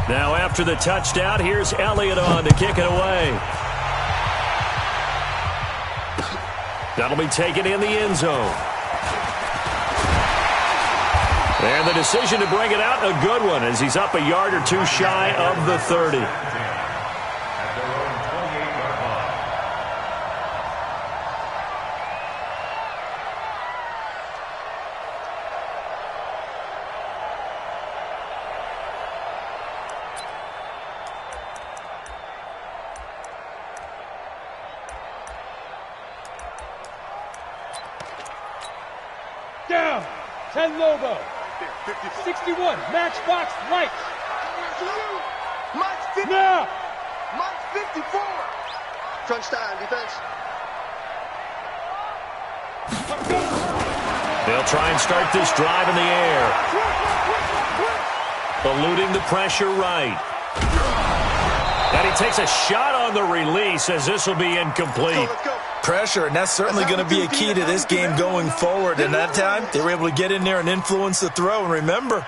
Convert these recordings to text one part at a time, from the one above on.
Now after the touchdown, here's Elliott on to kick it away. That'll be taken in the end zone. And the decision to bring it out, a good one, as he's up a yard or two shy of the 30. Down, 10 logo. 61, matchbox lights. Mike's 50. Now. Mike's 54. Crunch time, defense. They'll try and start this drive in the air. Eluding the pressure right. And he takes a shot on the release as this will be incomplete. Let's go. Pressure, and that's certainly going to be a key to this game going forward. And that time, they were able to get in there and influence the throw. And remember,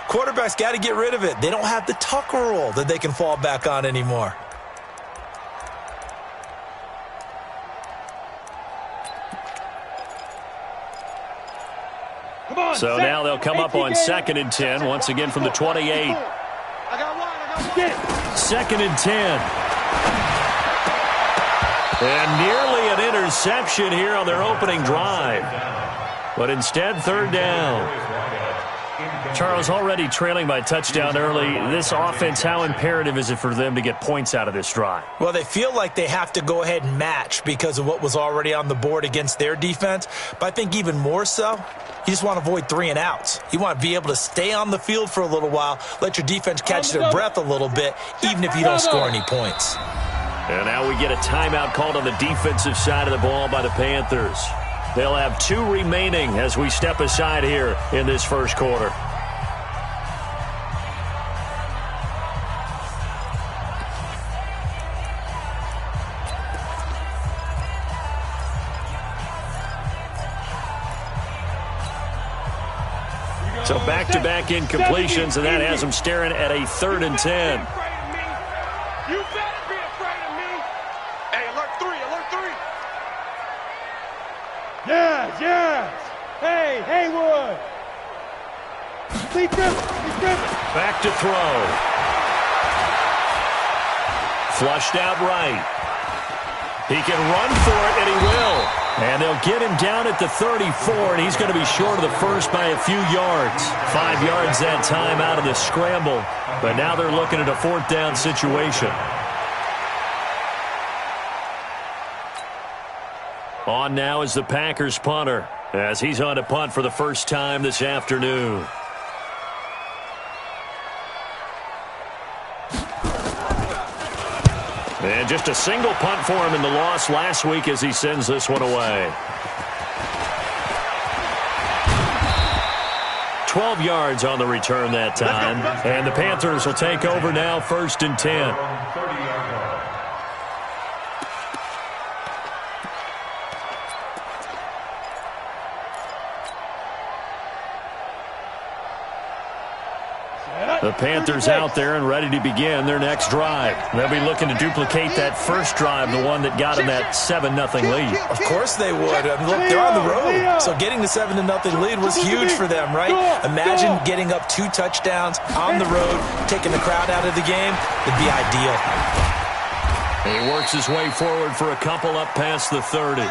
quarterbacks got to get rid of it. They don't have the Tucker rule that they can fall back on anymore. So now they'll come up on 2nd and 10, once again from the 28. Second and 10. And nearly an interception here on their opening drive. But instead, 3rd down. Charles, already trailing by touchdown early. This offense, how imperative is it for them to get points out of this drive? Well, they feel like they have to go ahead and match because of what was already on the board against their defense. But I think even more so, you just want to avoid 3 and outs. You want to be able to stay on the field for a little while, let your defense catch their breath a little bit, even if you don't score any points. And now we get a timeout called on the defensive side of the ball by the Panthers. They'll have 2 remaining as we step aside here in this first quarter. So back-to-back incompletions, and that has them staring at a 3rd and 10. You better be afraid of me. Hey, alert 3, alert 3. Yes. Hey, Haywood. Back to throw. Flushed out right. He can run for it, and he will. And they'll get him down at the 34, and he's going to be short of the first by a few yards. 5 yards that time out of the scramble. But now they're looking at a 4th down situation. On now is the Packers punter, as he's on to punt for the first time this afternoon. And just a single punt for him in the loss last week as he sends this one away. 12 yards on the return that time. And the Panthers will take over now, 1st and 10. The Panthers out there and ready to begin their next drive. They'll be looking to duplicate that first drive, the one that got them that 7-0 lead. Of course they would. I mean, look, they're on the road. So getting the 7-0 lead was huge for them, right? Imagine getting up 2 touchdowns on the road, taking the crowd out of the game. It'd be ideal. He works his way forward for a couple up past the 30.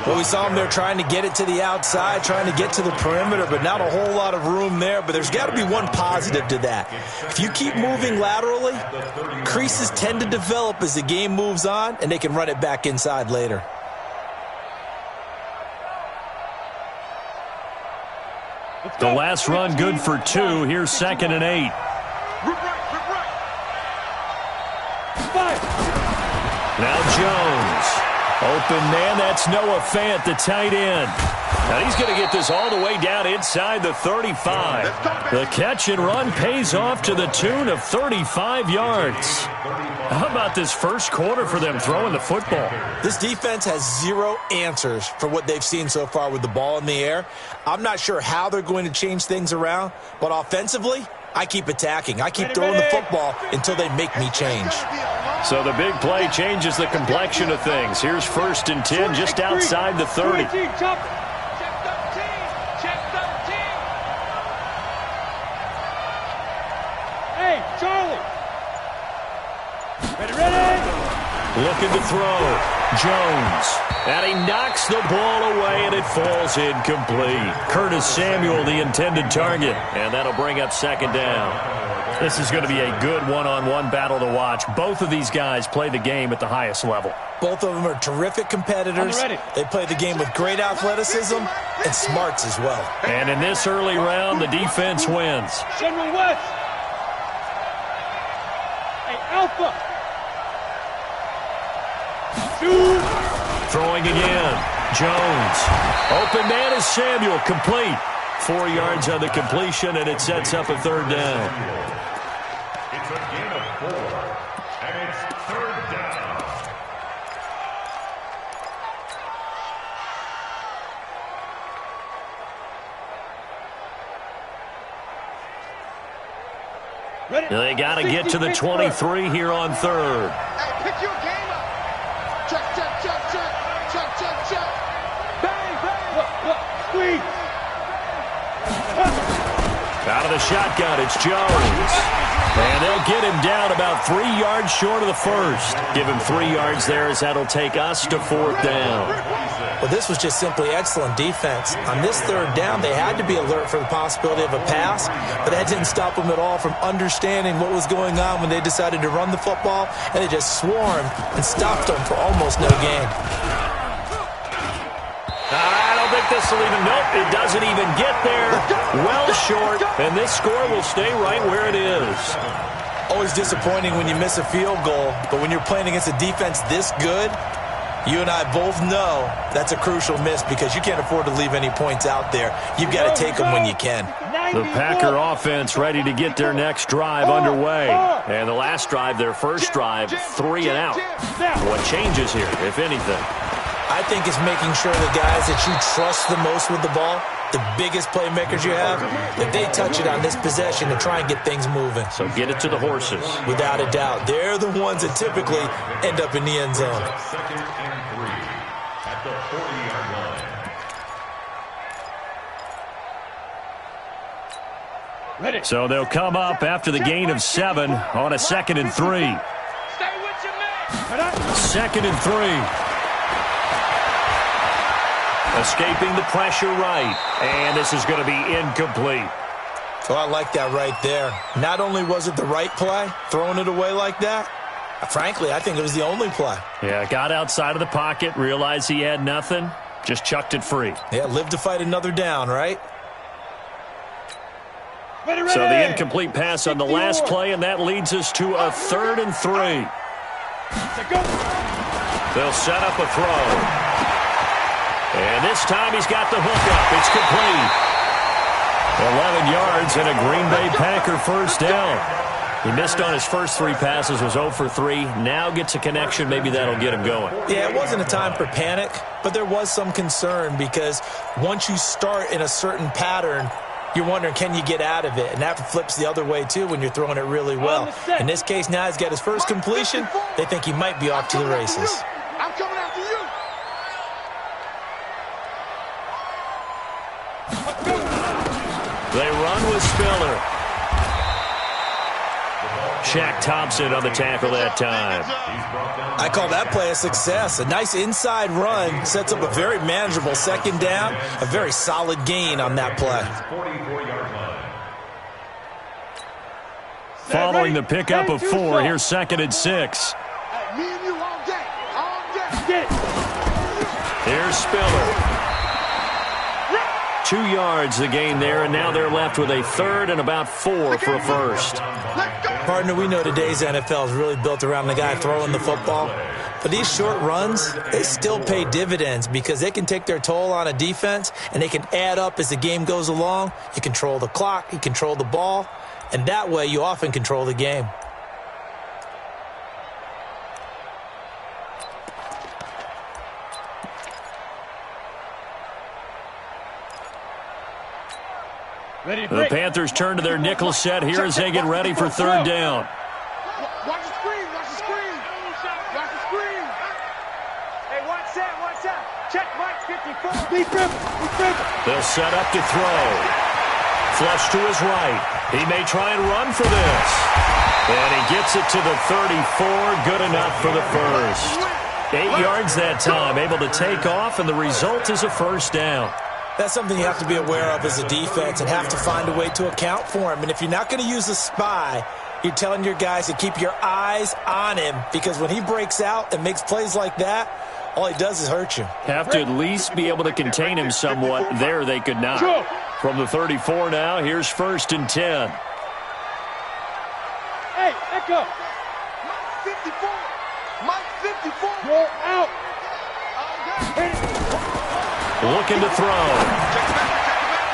Well, we saw him there trying to get it to the outside, trying to get to the perimeter, but not a whole lot of room there. But there's got to be one positive to that. If you keep moving laterally, creases tend to develop as the game moves on, and they can run it back inside later. The last run good for 2. Here's 2nd and 8. Now Jones. Open man, that's Noah Fant, the tight end. Now he's going to get this all the way down inside the 35. The catch and run pays off to the tune of 35 yards. How about this first quarter for them throwing the football? This defense has 0 answers for what they've seen so far with the ball in the air. I'm not sure how they're going to change things around, but offensively, I keep attacking. I keep throwing the football until they make me change. So the big play changes the complexion of things. Here's 1st and 10 just outside the 30. Hey, Charlie. Ready. Looking to throw. Jones. And he knocks the ball away, and it falls incomplete. Curtis Samuel, the intended target. And that'll bring up 2nd down. This is going to be a good one-on-one battle to watch. Both of these guys play the game at the highest level. Both of them are terrific competitors. They play the game with great athleticism and smarts as well. And in this early round, the defense wins. General West. Hey, Alpha. Throwing again. Jones. Open man is Samuel. Complete. 4 yards on the completion, and it sets up a 3rd down. It's a gain of 4, and it's 3rd down. They got to get to the 23 here on 3rd. Hey, pick your game up. Check. Bang. Squeeze. Out of the shotgun, it's Jones. And they'll get him down about 3 yards short of the 1st. Give him 3 yards there as that'll take us to 4th down. Well, this was just simply excellent defense. On this 3rd down, they had to be alert for the possibility of a pass, but that didn't stop them at all from understanding what was going on when they decided to run the football, and they just swarmed and stopped them for almost no gain. I don't think this will even, nope, it doesn't even get there. Well short, and this score will stay right where it is. Always disappointing when you miss a field goal, but when you're playing against a defense this good, you and I both know that's a crucial miss because you can't afford to leave any points out there. You've got to take them when you can. The Packer offense ready to get their next drive underway. And the last drive, their first drive, 3 and out. What changes here, if anything? I think it's making sure the guys that you trust the most with the ball, the biggest playmakers you have, that they touch it on this possession to try and get things moving. So get it to the horses. Without a doubt. They're the ones that typically end up in the end zone. 2nd and 3 at the 40-yard line. So they'll come up after the gain of 7 on a 2nd and 3. Stay with your man. 2nd and 3. Escaping the pressure right. And this is going to be incomplete. Oh, I like that right there. Not only was it the right play, throwing it away like that, frankly, I think it was the only play. Yeah, got outside of the pocket, realized he had nothing, just chucked it free. Yeah, live to fight another down, right? So the incomplete pass on the last play, and that leads us to a 3rd and 3. They'll set up a throw. And this time he's got the hook up. It's complete. 11 yards and a Green Bay Packer 1st down. He missed on his first 3 passes, was 0 for 3. Now gets a connection. Maybe that'll get him going. Yeah, it wasn't a time for panic, but there was some concern because once you start in a certain pattern, you're wondering, can you get out of it? And that flips the other way, too, when you're throwing it really well. In this case, now he's got his first completion. They think he might be off to the races. I'm coming after you. They run with Spiller. Shaq Thompson on the tackle that time. I call that play a success. A nice inside run sets up a very manageable 2nd down. A very solid gain on that play. Following the pickup of 4, here's 2nd and 6. Me and you all day. All day. Here's Spiller. 2 yards the gain there, and now they're left with a 3rd and about 4 for a 1st. Partner, we know today's NFL is really built around the guy throwing the football. But these short runs, they still pay dividends because they can take their toll on a defense, and they can add up as the game goes along. You control the clock, you control the ball, and that way you often control the game. The Panthers turn to their nickel set here as they get ready for third down. Watch the screen, watch the screen. Watch the screen. Hey, watch that. Check Mike 54. Lead dribble. They'll set up to throw. Flush to his right. He may try and run for this. And he gets it to the 34. Good enough for the first. 8 yards that time. Able to take off, and the result is a first down. That's something you have to be aware of as a defense and have to find a way to account for him. And if you're not going to use a spy, you're telling your guys to keep your eyes on him, because when he breaks out and makes plays like that, all he does is hurt you. Have to at least be able to contain him somewhat. There they could not. From the 34 now, here's 1st and 10. Hey, Echo. Mike 54. Mike 54. Roll out. Looking to throw.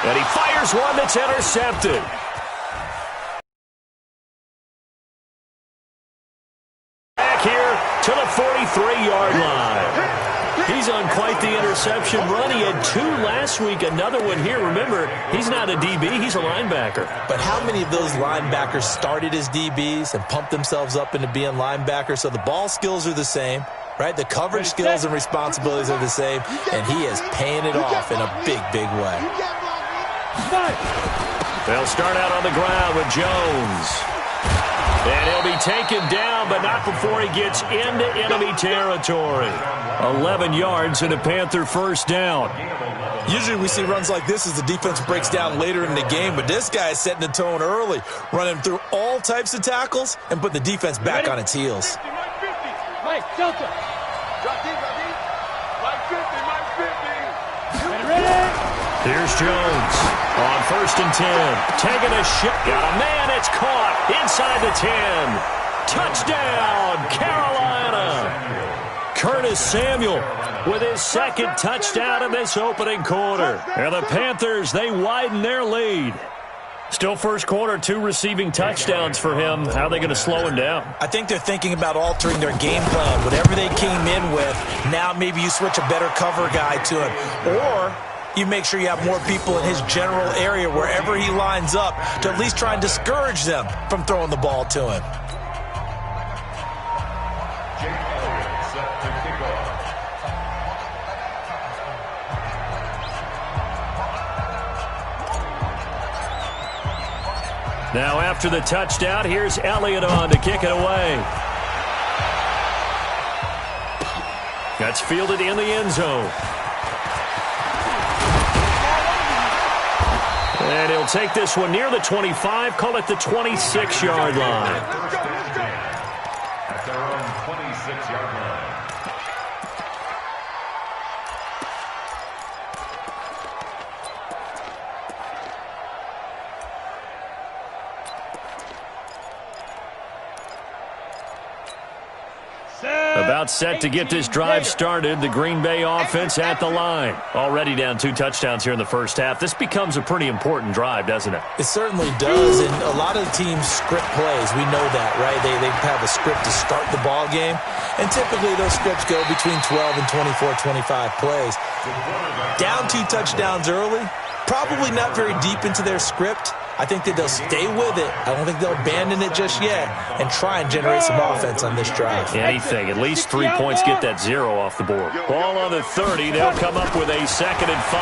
And he fires one that's intercepted. Back here to the 43-yard line. He's on quite the interception run. He had 2 last week, another one here. Remember, he's not a DB, he's a linebacker. But how many of those linebackers started as DBs and pumped themselves up into being linebackers? So the ball skills are the same. Right, the coverage skills and responsibilities are the same, and he is paying it off in a big, big way. They'll start out on the ground with Jones. And he'll be taken down, but not before he gets into enemy territory. 11 yards and a Panther first down. Usually we see runs like this as the defense breaks down later in the game, but this guy is setting the tone early, running through all types of tackles and putting the defense back on its heels. Mike, Delta. Drop deep. Mike 50, Mike 50. Ready? Here's Jones on 1st and 10. Taking a shot. Got a man. It's caught inside the 10. Touchdown, Carolina. Curtis Samuel with his 2nd touchdown in this opening quarter. And the Panthers, they widen their lead. Still first quarter, 2 receiving touchdowns for him. How are they going to slow him down? I think they're thinking about altering their game plan. Whatever they came in with, now maybe you switch a better cover guy to him. Or you make sure you have more people in his general area wherever he lines up to at least try and discourage them from throwing the ball to him. Now after the touchdown, here's Elliott on to kick it away. That's fielded in the end zone. And he'll take this one near the 25, call it the 26-yard line. At their own 26-yard line. About set to get this drive started. The Green Bay offense at the line. Already down 2 touchdowns here in the first half. This becomes a pretty important drive, doesn't it? It certainly does, and a lot of the teams script plays. We know that, right? They have a script to start the ball game, and typically those scripts go between 12 and 24, 25 plays. Down 2 touchdowns early, probably not very deep into their script. I think that they'll stay with it. I don't think they'll abandon it just yet and try and generate some offense on this drive. Anything. At least 3 points, get that 0 off the board. Ball on the 30. They'll come up with a 2nd and 5.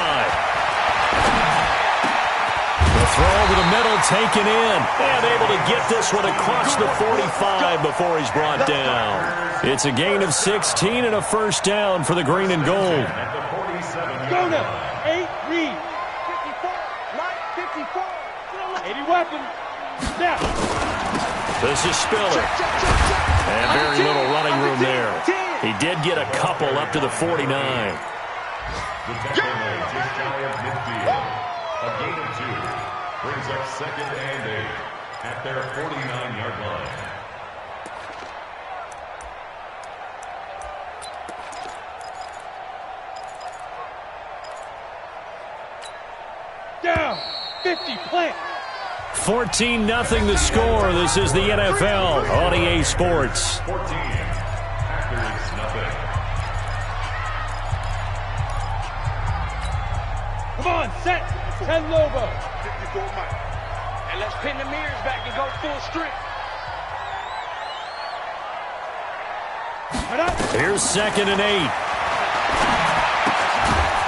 The throw over the middle taken in. And able to get this one across the 45 before he's brought down. It's a gain of 16 and a first down for the green and gold. Go now. 8 read. 54. Mike 54. 80 weapon. Snap. This is Spiller. And very little running room there. He did get a couple up to the 49. The tackle made just shy of midfield. A gain of 2 brings up 2nd and 8 at their 49-yard line. Down. 50 plant. 14-0 the score. This is the NFL on EA Sports. 14. Packers nothing. Come on, set. 10 Lobo. And let's pin the mirrors back and go full strength. Here's 2nd and 8.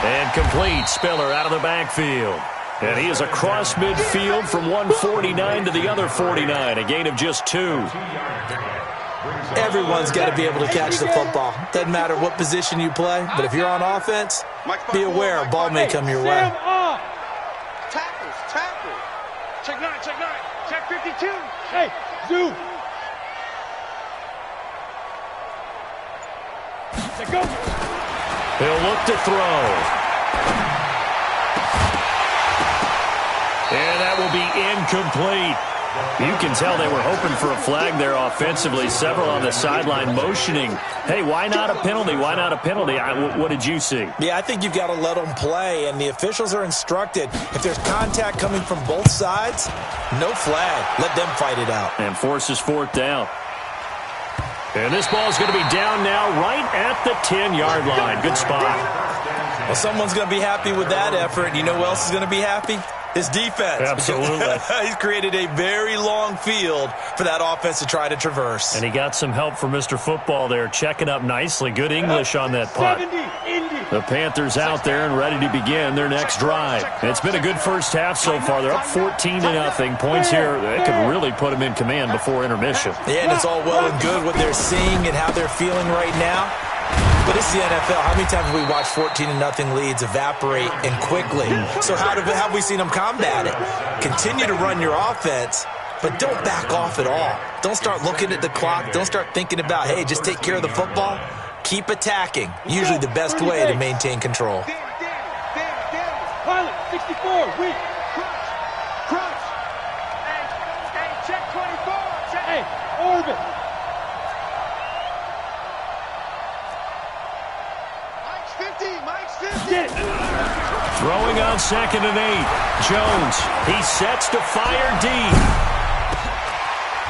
And complete. Spiller out of the backfield. And he is across midfield from 149 to the other 49. A gain of just 2. Everyone's got to be able to catch the football. Doesn't matter what position you play, but if you're on offense, be aware a ball may come your way. Tackles. Check 9. Check 52. Hey, Zoo. Go. He'll look to throw. And that will be incomplete. You can tell they were hoping for a flag there offensively. Several on the sideline motioning. Hey, why not a penalty? Why not a penalty? What did you see? Yeah, I think you've got to let them play, and the officials are instructed. If there's contact coming from both sides, no flag. Let them fight it out. And forces 4th down. And this ball is going to be down now right at the 10-yard line. Good spot. Well, someone's going to be happy with that effort. You know who else is going to be happy? His defense. Absolutely. He's created a very long field for that offense to try to traverse. And he got some help from Mr. Football there, checking up nicely. Good English on that punt. The Panthers out there and ready to begin their next drive. It's been a good first half so far. They're up 14-0. Points here that could really put them in command before intermission. Yeah, and it's all well and good what they're seeing and how they're feeling right now. But it's the NFL. How many times have we watched 14-0 leads evaporate and quickly? So how have we seen them combat it? Continue to run your offense, but don't back off at all. Don't start looking at the clock. Don't start thinking about, hey, just take care of the football. Keep attacking. Usually the best way to maintain control. Pilot, 64, weak. Crunch. Hey, check 24. Hey, orbit. Get it. Throwing on 2nd and 8. Jones, he sets to fire deep.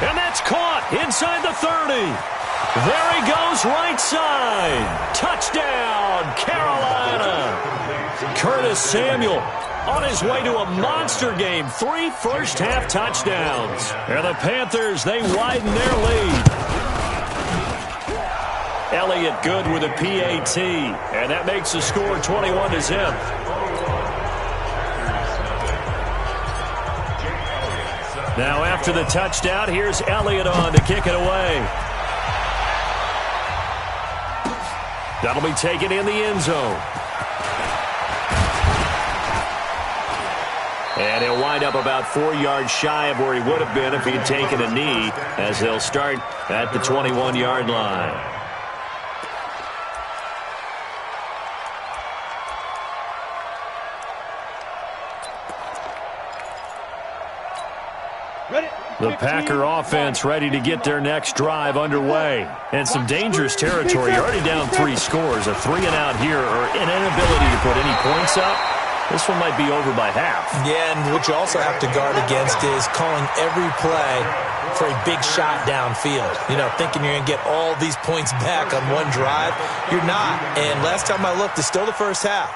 And that's caught inside the 30. There he goes, right side. Touchdown, Carolina. Curtis Samuel on his way to a monster game. 3 first-half touchdowns. And the Panthers, they widen their lead. Elliott good with a PAT, and that makes the score 21-0. Now after the touchdown, here's Elliott on to kick it away. That'll be taken in the end zone. And he'll wind up about 4 yards shy of where he would have been if he had taken a knee, as they'll start at the 21-yard line. The Packer offense ready to get their next drive underway. And some dangerous territory. You're already down 3 scores. A 3-and-out here or an inability to put any points up. This one might be over by half. Yeah, and what you also have to guard against is calling every play for a big shot downfield. You know, thinking you're going to get all these points back on one drive. You're not. And last time I looked, it's still the first half.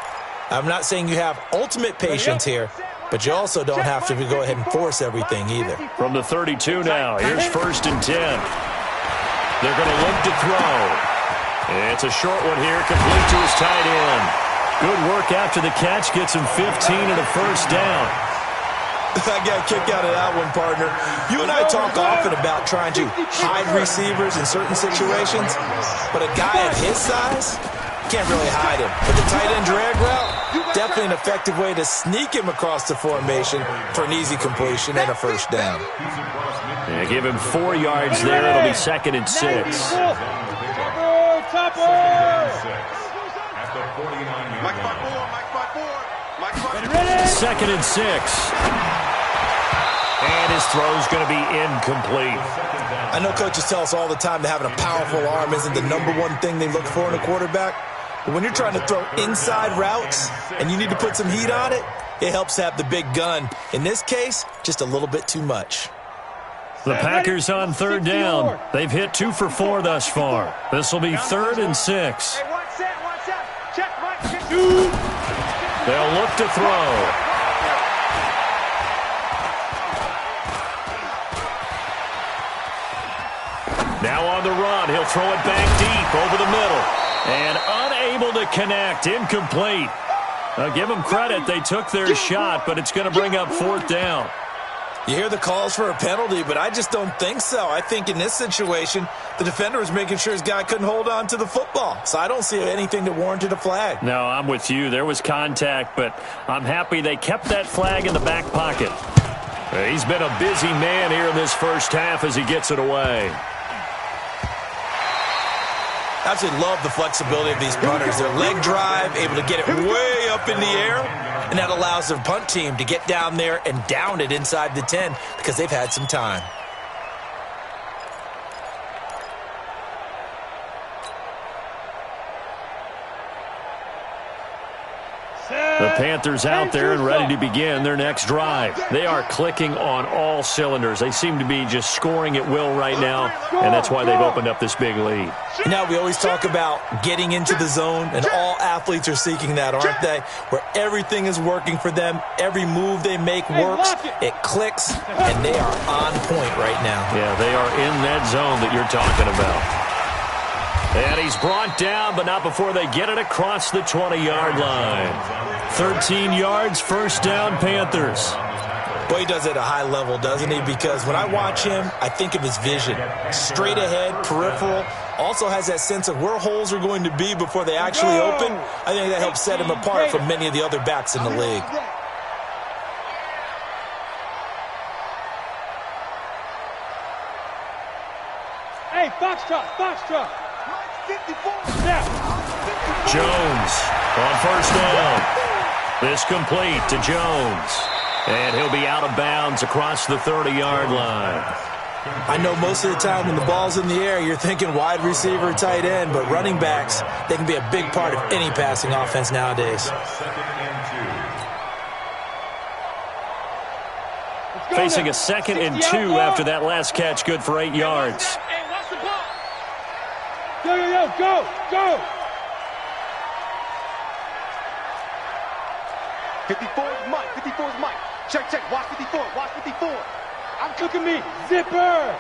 I'm not saying you have ultimate patience here, but you also don't have to go ahead and force everything either. From the 32 now, here's 1st and 10. They're going to look to throw. It's a short one here, complete to his tight end. Good work after the catch, gets him 15 and a first down. I got a kick out of that one, partner. You and I talk often about trying to hide receivers in certain situations, but a guy of his size can't really hide him. But the tight end drag route, definitely an effective way to sneak him across the formation for an easy completion and a first down. Yeah, give him 4 yards there. It'll be 2nd and 6. Second and 6. And his throw's going to be incomplete. I know coaches tell us all the time that having a powerful arm isn't the #1 thing they look for in a quarterback. But when you're trying to throw inside routes and you need to put some heat on it, it helps have the big gun. In this case, just a little bit too much. The Packers on 3rd down. They've hit 2 for 4 thus far. This will be 3rd and 6. Hey, watch that. Check, Mike. They'll look to throw. Now on the run, he'll throw it back deep over the middle. And unable to connect, incomplete. Give them credit, they took their shot, but it's going to bring up 4th down. You hear the calls for a penalty, but I just don't think so. I think in this situation, the defender was making sure his guy couldn't hold on to the football. So I don't see anything that warranted a flag. No, I'm with you. There was contact, but I'm happy they kept that flag in the back pocket. He's been a busy man here in this first half as he gets it away. Absolutely love the flexibility of these punters. Their leg drive, able to get it way up in the air, and that allows their punt team to get down there and down it inside the 10 because they've had some time. The Panthers out there and ready to begin their next drive. They are clicking on all cylinders. They seem to be just scoring at will right now, and that's why they've opened up this big lead. Now, we always talk about getting into the zone, and all athletes are seeking that, aren't they? Where everything is working for them. Every move they make works. It clicks, and they are on point right now. Yeah, they are in that zone that you're talking about. And he's brought down, but not before they get it across the 20-yard line. 13 yards, first down, Panthers. Boy, he does it at a high level, doesn't he? Because when I watch him, I think of his vision. Straight ahead, peripheral. Also has that sense of where holes are going to be before they actually open. I think that helps set him apart from many of the other backs in the league. Hey, foxtrot, foxtrot. Jones on first down. This complete to Jones. And he'll be out of bounds across the 30-yard line. I know most of the time when the ball's in the air, you're thinking wide receiver, tight end, but running backs, they can be a big part of any passing offense nowadays. Facing a 2nd and 2 after that last catch, good for 8 yards. Yo, yo, yo, go, go! 54 is Mike, 54 is Mike. Check, check, watch 54, watch 54. Look at me, zipper!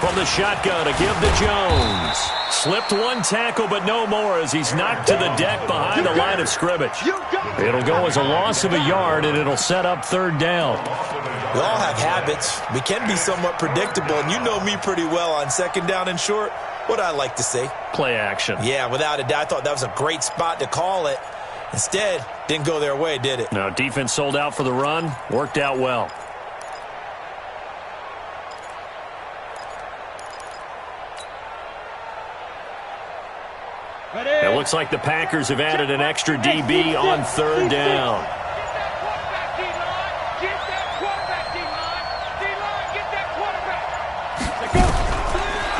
From the shotgun, a give to Jones. Slipped one tackle, but no more as he's knocked to the deck behind the line of scrimmage. It'll go as a loss of a yard, and it'll set up 3rd down. We all have habits. We can be somewhat predictable, and you know me pretty well on 2nd down and short. What I like to say? Play action. Yeah, without a doubt. I thought that was a great spot to call it. Instead, didn't go their way, did it? No, defense sold out for the run. Worked out well. It looks like the Packers have added an extra DB on 3rd down.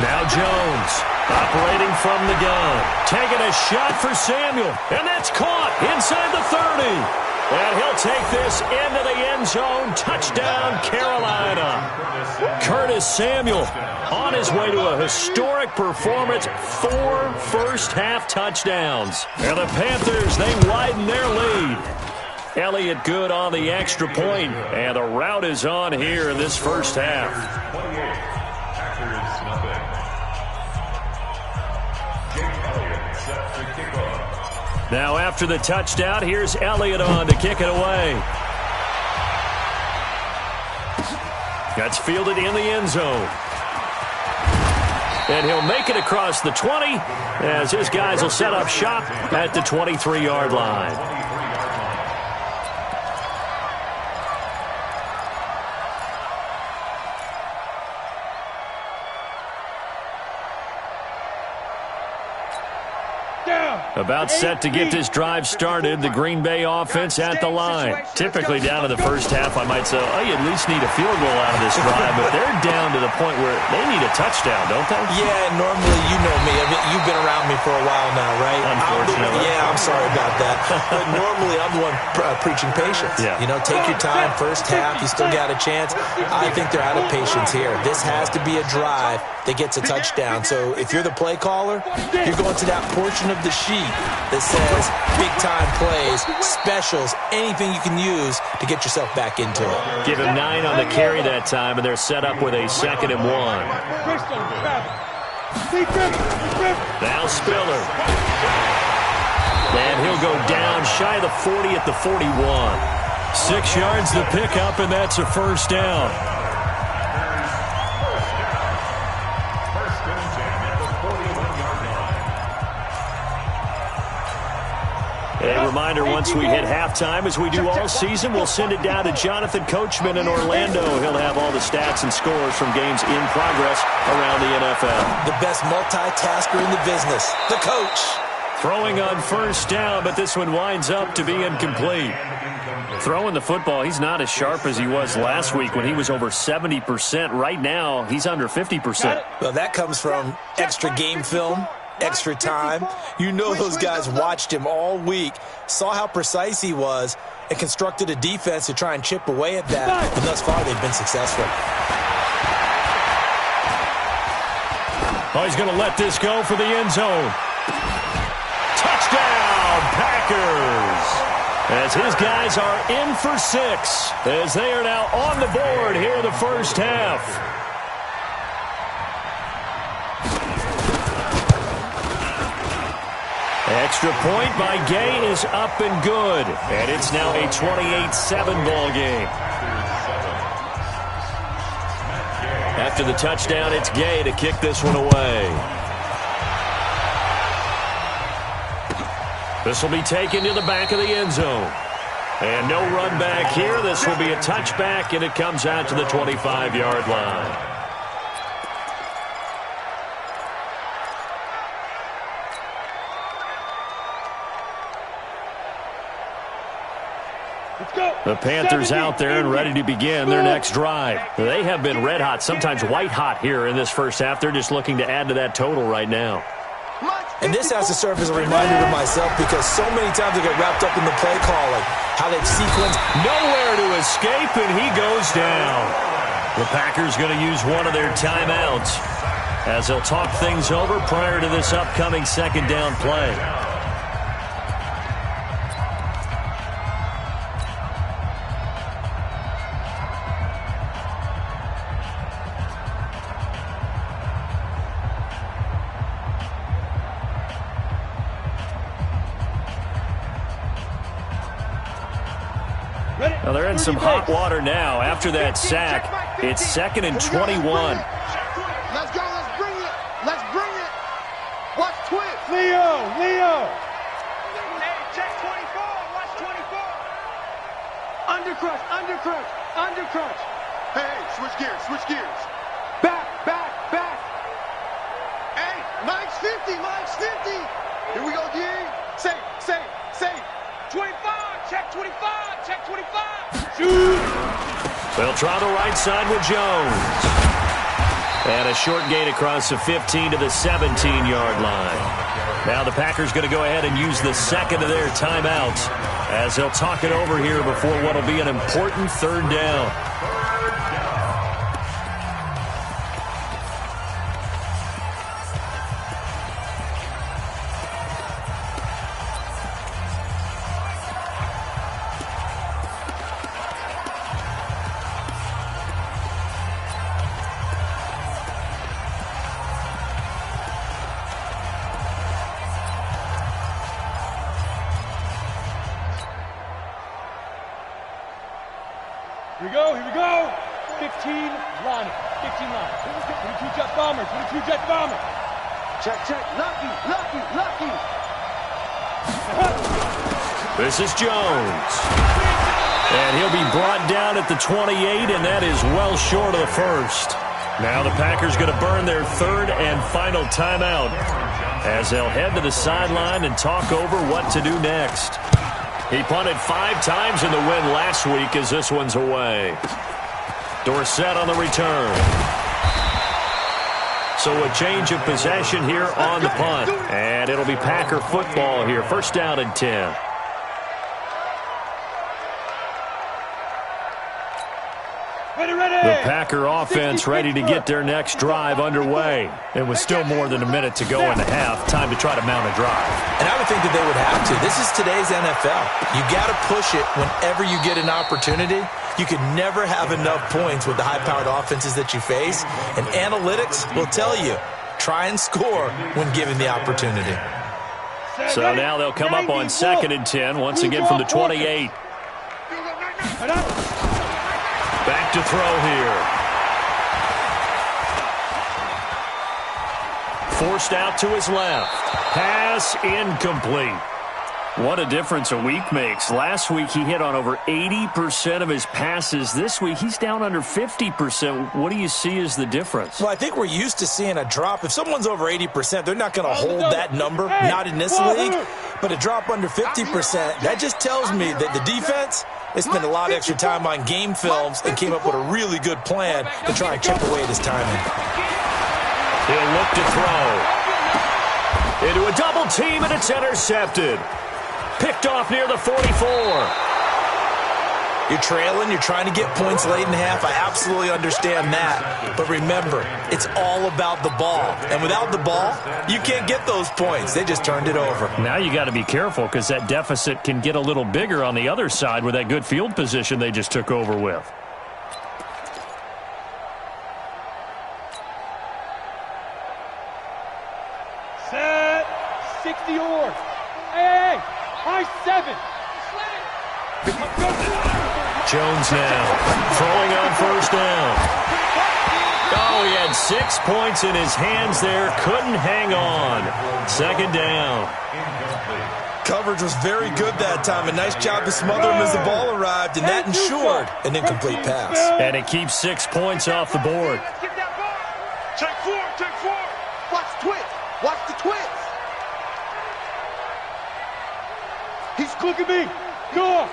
Now Jones operating from the gun. Taking a shot for Samuel. And that's caught inside the 30. And he'll take this into the end zone. Touchdown, Carolina. Curtis Samuel on his way to a historic performance. 4 first-half touchdowns. And the Panthers, they widen their lead. Elliott good on the extra point. And the route is on here in this first half. Now after the touchdown, here's Elliott on to kick it away. That's fielded in the end zone. And he'll make it across the 20 as his guys will set up shop at the 23-yard line. About set to get this drive started. The Green Bay offense at the line. Typically down to the first half, I might say, oh, you at least need a field goal out of this drive. But they're down to the point where they need a touchdown, don't they? Yeah, normally, you know me. I mean, you've been around me for a while now, right? Unfortunately. I'm sorry about that. But normally, I'm the one preaching patience. Yeah. You know, take your time. First half, you still got a chance. I think they're out of patience here. This has to be a drive that gets a touchdown. So if you're the play caller, you're going to that portion of the sheet that says big-time plays, specials, anything you can use to get yourself back into it. Give him 9 on the carry that time, and they're set up with a 2nd and 1. Now Spiller. And he'll go down shy of the 40 at the 41. 6 yards to pick up, and that's a first down. A reminder, once we hit halftime, as we do all season, we'll send it down to Jonathan Coachman in Orlando. He'll have all the stats and scores from games in progress around the NFL. The best multitasker in the business, the coach. Throwing on first down, but this one winds up to be incomplete. Throwing the football, he's not as sharp as he was last week when he was over 70%. Right now, he's under 50%. Well, that comes from extra game film, extra time. You know those guys watched him all week, saw how precise he was, and constructed a defense to try and chip away at that. And thus far, they've been successful. Oh, he's going to let this go for the end zone. Touchdown, Packers! As his guys are in for 6, as they are now on the board here in the first half. Extra point by Gay is up and good. And it's now a 28-7 ball game. After the touchdown, it's Gay to kick this one away. This will be taken to the back of the end zone. And no run back here. This will be a touchback, and it comes out to the 25-yard line. The Panthers out there and ready to begin their next drive. They have been red hot, sometimes white hot here in this first half. They're just looking to add to that total right now. And this has to serve as a reminder to myself because so many times I get wrapped up in the play calling, how they've sequenced. Nowhere to escape, and he goes down. The Packers going to use one of their timeouts as they'll talk things over prior to this upcoming 2nd down play. Well, they're in some hot water now. After that sack, it's 2nd and 21. Let's go. Let's bring it. Let's bring it. Watch Twitch. Leo. Hey, check 24. Watch 24. Undercrunch. Hey, switch gears. Back. Hey, Mike's 50. Here we go, D. Say. 25. Check 25. Shoot. They'll try the right side with Jones. And a short gain across the 15 to the 17-yard line. Now the Packers going to go ahead and use the 2nd of their timeouts as they'll talk it over here before what will be an important 3rd down. Here we go. 15 line. 22 jet bombers. Check. Lucky. This is Jones. And he'll be brought down at the 28, and that is well short of the first. Now the Packers going to burn their 3rd and final timeout as they'll head to the sideline and talk over what to do next. He punted 5 times in the win last week as this one's away. Dorsett on the return. So a change of possession here on the punt. And it'll be Packer football here. 1st down and 10. The Packer offense ready to get their next drive underway. It was still more than a minute to go in the half. Time to try to mount a drive. And I would think that they would have to. This is today's NFL. You got to push it whenever you get an opportunity. You can never have enough points with the high-powered offenses that you face. And analytics will tell you, try and score when given the opportunity. So now they'll come up on 2nd and 10, once again from the 28. Back to throw here. Forced out to his left. Pass incomplete. What a difference a week makes. Last week he hit on over 80% of his passes. This week he's down under 50%. What do you see as the difference? Well, I think we're used to seeing a drop. If someone's over 80%, they're not going to hold that number, not in this league. But a drop under 50%, that just tells me that the defense, they spent a lot of extra time on game films and came up with a really good plan to try and chip away at his timing. He'll look to throw. Into a double team, and it's intercepted. Picked off near the 44. You're trailing. You're trying to get points late in half. I absolutely understand that. But remember, it's all about the ball. And without the ball, you can't get those points. They just turned it over. Now you got to be careful because that deficit can get a little bigger on the other side with that good field position they just took over with. Set. 60 or. Hey. High 7. Jones now throwing on 1st down. Oh, he had 6 points in his hands there. Couldn't hang on. 2nd down. Coverage was very good that time. A nice job to smother him as the ball arrived, and that ensured an incomplete pass. And it keeps 6 points off the board. Check 4, check 4. Watch the twist. Watch the twist. Look at me. Go.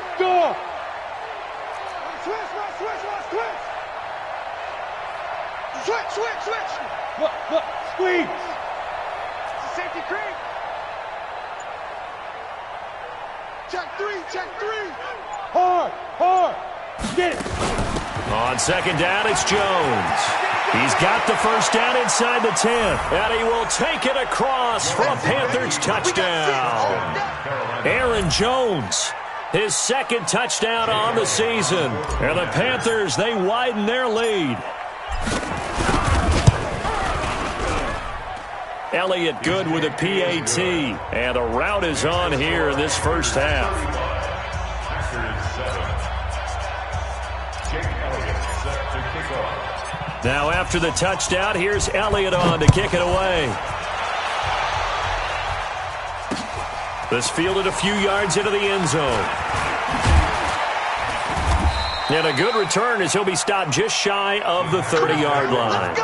Switch. Look. Squeeze. It's a safety creep. Check 3. Hard. Get it. On 2nd down, it's Jones. He's got the 1st down inside the 10. And he will take it across for a Panthers touchdown. Aaron Jones, his 2nd touchdown on the season. And the Panthers, they widen their lead. Elliott good with a PAT. And the route is on here in this first half. Now after the touchdown, here's Elliott on to kick it away. This fielded a few yards into the end zone. And a good return as he'll be stopped just shy of the 30-yard line.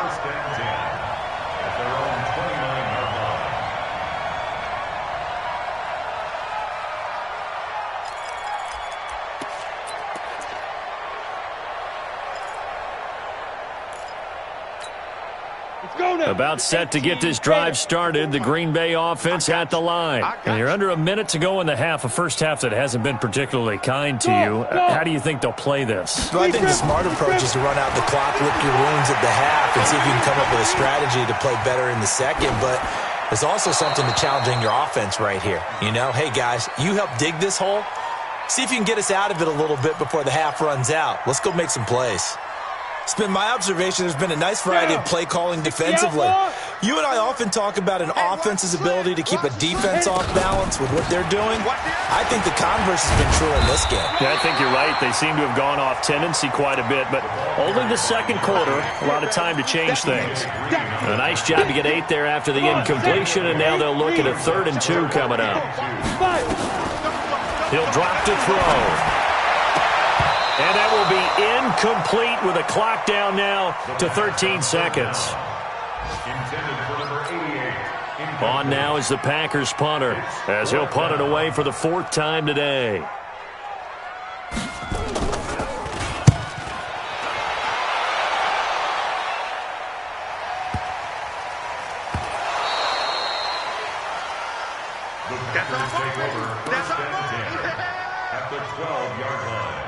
About set to get this drive started. The Green Bay offense at the line. And you're under a minute to go in the half, a first half that hasn't been particularly kind to you. How do you think they'll play this? Well, I think the smart approach is to run out the clock, lick your wounds at the half, and see if you can come up with a strategy to play better in the second. But there's also something to challenging your offense right here. You know, hey, guys, you help dig this hole. See if you can get us out of it a little bit before the half runs out. Let's go make some plays. It's been my observation there's been a nice variety of play calling defensively. You and I often talk about an offense's ability to keep a defense off balance with what they're doing. I think the converse has been true in this game. Yeah, I think you're right. They seem to have gone off tendency quite a bit, but only the 2nd quarter, a lot of time to change things. A nice job to get 8 there after the incompletion, and now they'll look at a 3rd and 2 coming up. He'll drop to throw. And that will be incomplete with a clock down now to 13 seconds. On now is the Packers punter, as he'll punt it away for the 4th time today. The Packers take over 1st and 10 at the 12-yard line.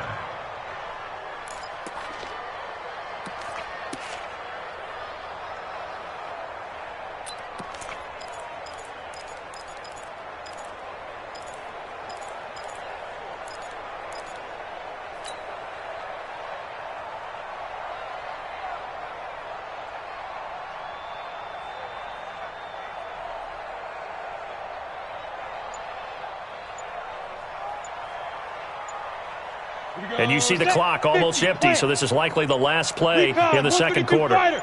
And you see the clock almost empty, so this is likely the last play in the second quarter.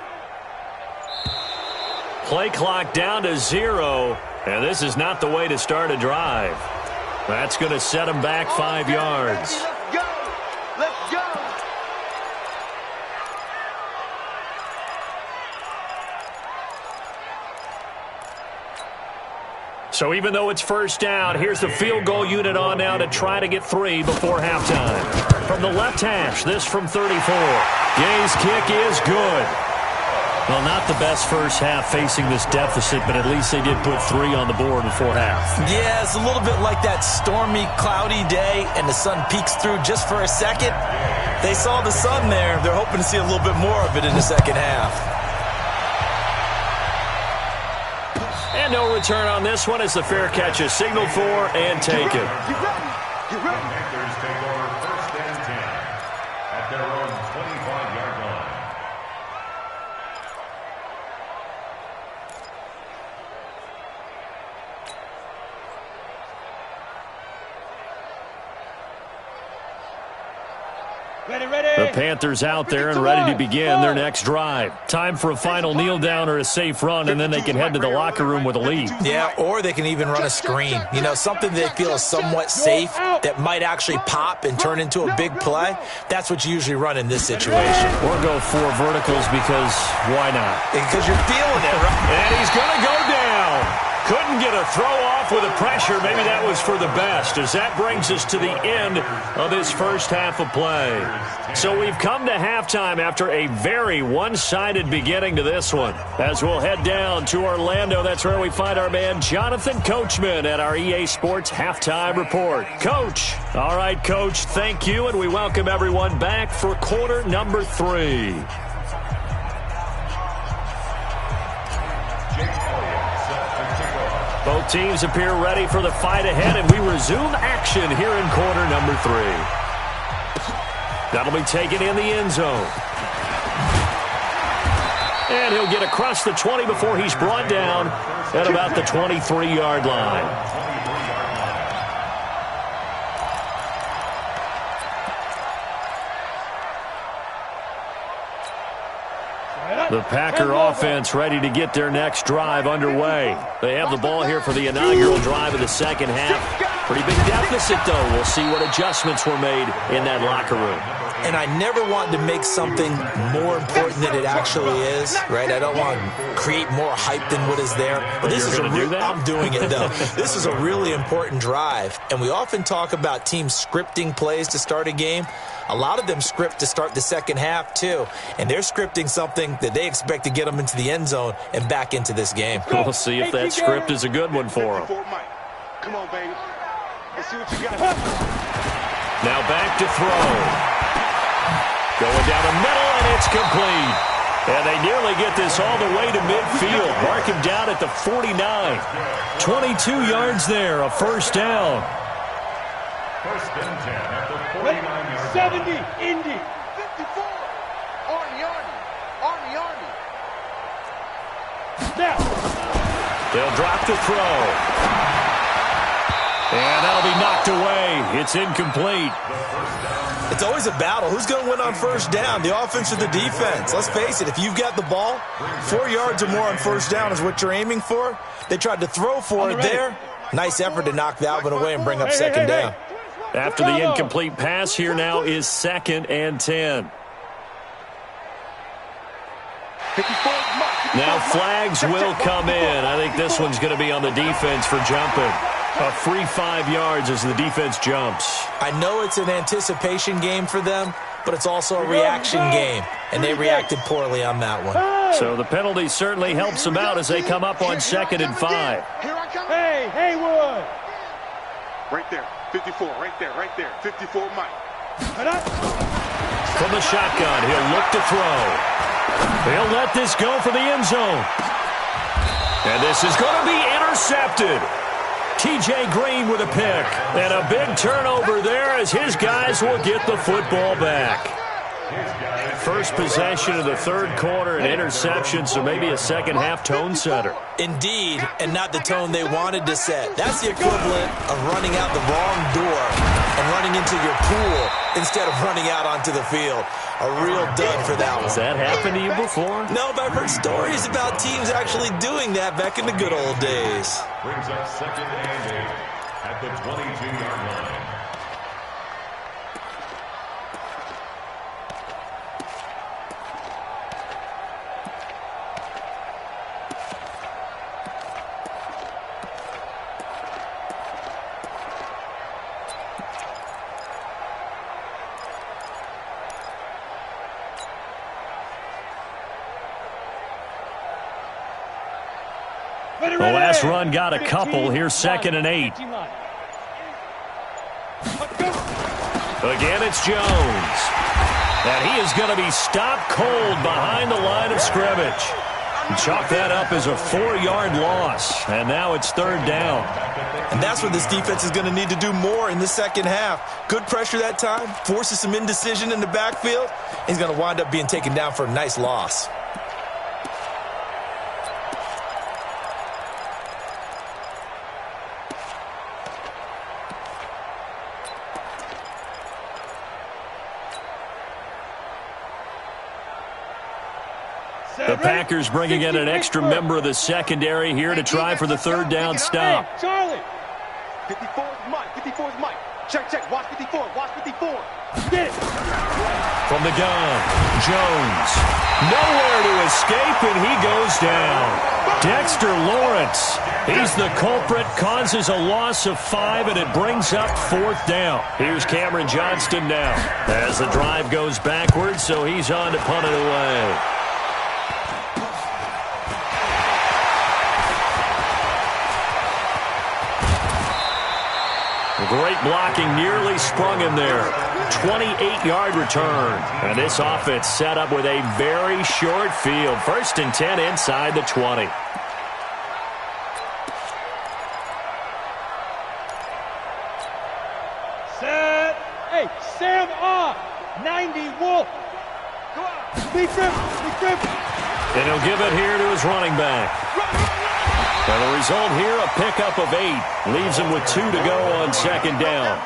Play clock down to 0, and this is not the way to start a drive. That's going to set them back 5 yards. Let's go. Let's go. So even though it's first down, here's the field goal unit on now to try to get 3 before halftime. From the left hash, this from 34. Gay's kick is good. Well, not the best first half facing this deficit, but at least they did put 3 on the board before half. Yeah, it's a little bit like that stormy, cloudy day, and the sun peeks through just for a second. They saw the sun there. They're hoping to see a little bit more of it in the second half. And no return on this one as the fair catch is signaled for and taken. The Panthers take over first and 10 at their own 25-yard line. The Panthers out there and ready to begin their next drive. Time for a final kneel down or a safe run, and then they can head to the locker room with a lead. Yeah, or they can even run a screen. You know, something they feel is somewhat safe that might actually pop and turn into a big play. That's what you usually run in this situation. Or go 4 verticals because why not? Because you're feeling it, right? And he's going to go down. Couldn't get a throw off with the pressure. Maybe that was for the best, as that brings us to the end of this first half of play. So we've come to halftime after a very one-sided beginning to this one. As we'll head down to Orlando, that's where we find our man Jonathan Coachman at our EA Sports Halftime Report. Coach. All right, Coach, thank you, and we welcome everyone back for quarter number 3. Both teams appear ready for the fight ahead, and we resume action here in quarter number 3. That'll be taken in the end zone. And he'll get across the 20 before he's brought down at about the 23-yard line. The Packer offense ready to get their next drive underway. They have the ball here for the inaugural drive of the second half. Pretty big deficit, though. We'll see what adjustments were made in that locker room. And I never want to make something more important than it actually is, right? I don't want to create more hype than what is there. But this is I'm doing it, though. This is a really important drive. And we often talk about teams scripting plays to start a game. A lot of them script to start the second half, too. And they're scripting something that they expect to get them into the end zone and back into this game. We'll see if that script is a good one for them. Come on, baby. Let's see what you got. Now back to throw. Going down the middle, and it's complete. And they nearly get this all the way to midfield. Mark him down at the 49. 22 yards there, a first down. First and 10 at the 49-yard 70, Indy. 54. Arnie. Now. They'll drop the throw. And that'll be knocked away. It's incomplete. It's always a battle. Who's going to win on first down, the offense or the defense? Let's face it, if you've got the ball, 4 yards or more on first down is what you're aiming for. They tried to throw for it there. Nice effort to knock that one away and bring up second down. After the incomplete pass, here now is 2nd and 10. Now flags will come in. I think this one's going to be on the defense for jumping. A free 5 yards as the defense jumps. I know it's an anticipation game for them, but it's also a reaction game, and they reacted poorly on that one. So the penalty certainly helps them out as they come up on 2nd and 5. Hey, Haywood. Right there. 54, right there. 54, Mike. From the shotgun, he'll look to throw. He'll let this go for the end zone. And this is going to be intercepted. T.J. Green with a pick. And a big turnover there as his guys will get the football back. First possession of the third quarter, an interception, so maybe a second half tone setter. Indeed, and not the tone they wanted to set. That's the equivalent of running out the wrong door and running into your pool instead of running out onto the field. A real dud for that one. Has that happened to you before? No, but I've heard stories about teams actually doing that back in the good old days. Brings up second and 8 at the 22-yard line. The last run got a couple. Here's second and 8. Again, it's Jones. And he is going to be stopped cold behind the line of scrimmage. Chalk that up as a 4-yard loss. And now it's third down. And that's what this defense is going to need to do more in the second half. Good pressure that time. Forces some indecision in the backfield. He's going to wind up being taken down for a nice loss. The Packers bringing in an extra member of the secondary here to try for the third down stop. Charlie. 54 is Mike. 54 is Mike. Check, check. Watch 54. Watch 54. Get it. From the gun, Jones. Nowhere to escape, and he goes down. Dexter Lawrence. He's the culprit, causes a loss of 5, and it brings up fourth down. Here's Cameron Johnston now as the drive goes backwards, so he's on to punt it away. Great blocking, nearly sprung him there. 28-yard return. And this offense set up with a very short field. First and 10 inside the 20. Set. Hey, Sam off. 90 Wolf. Come on. Be careful. And he'll give it here to his running back. And the result here, a pickup of 8. Leaves him with 2 to go on second down.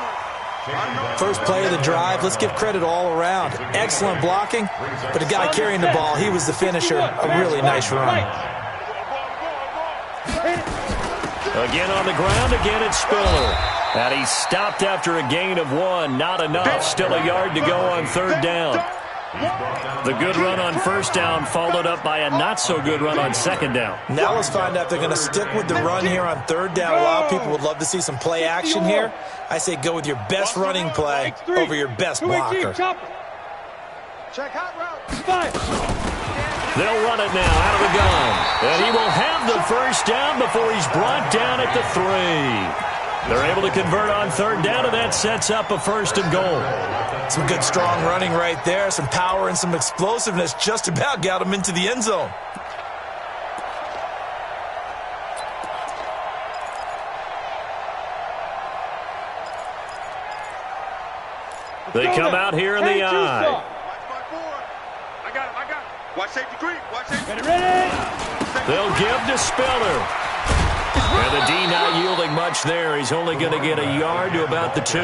First play of the drive, let's give credit all around. Excellent blocking, but the guy carrying the ball, he was the finisher. A really nice run. Again on the ground, again it's Spiller. And he stopped after a gain of 1. Not enough. Still a yard to go on third down. The good run on first down followed up by a not-so-good run on second down. Now let's find out if they're going to stick with the run here on third down. A lot of people would love to see some play action here. I say go with your best running play over your best blocker. Check hot route. They'll run it now out of the gun. And he will have the first down before he's brought down at the 3. They're able to convert on third down, and that sets up a first and goal. Some good, strong running right there. Some power and some explosiveness just about got him into the end zone. They come out here in the eye. Watch my board. I got him. Watch safety green. Watch safety. Ready. They'll give to Spiller. And the D not yielding much there. He's only going to get a yard to about the 2.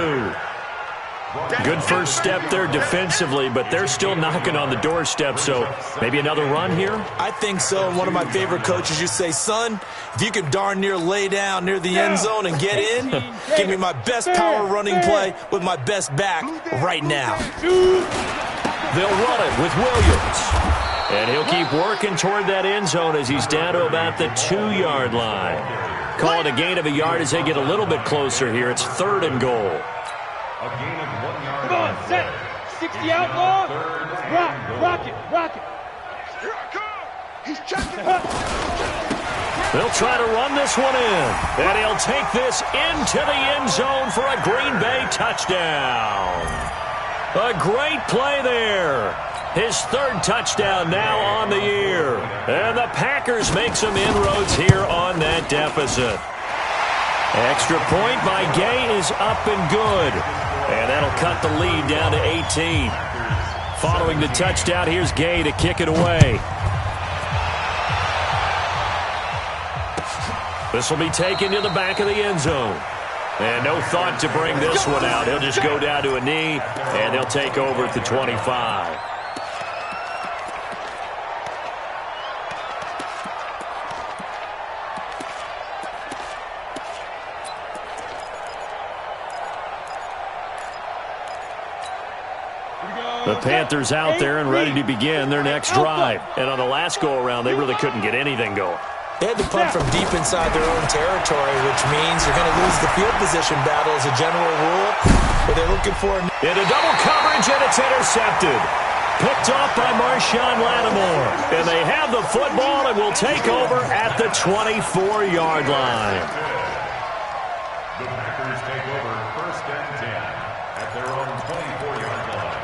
Good first step there defensively, but they're still knocking on the doorstep, so maybe another run here? I think so. One of my favorite coaches used to say, son, if you can darn near lay down near the end zone and get in, give me my best power running play with my best back right now. They'll run it with Williams. And he'll keep working toward that end zone as he's down to about the 2-yard line. Call it a gain of a yard as they get a little bit closer here. It's third and goal. A gain of 1 yard. Come on, set. 60 outlaw. Rock it. Here I come. He's checking. They'll try to run this one in. And he'll take this into the end zone for a Green Bay touchdown. A great play there. His third touchdown now on the year. And the Packers make some inroads here on that deficit. Extra point by Gay is up and good. And that'll cut the lead down to 18. Following the touchdown, here's Gay to kick it away. This will be taken to the back of the end zone. And no thought to bring this one out. He'll just go down to a knee, and they'll take over at the 25. The Panthers out there and ready to begin their next drive. And on the last go-around, they really couldn't get anything going. They had to punt from deep inside their own territory, which means you're going to lose the field position battle as a general rule. But they're looking for into double coverage, and it's intercepted. Picked off by Marshawn Lattimore. And they have the football and will take over at the 24-yard line. The Packers take over 1st and 10 at their own 24-yard line.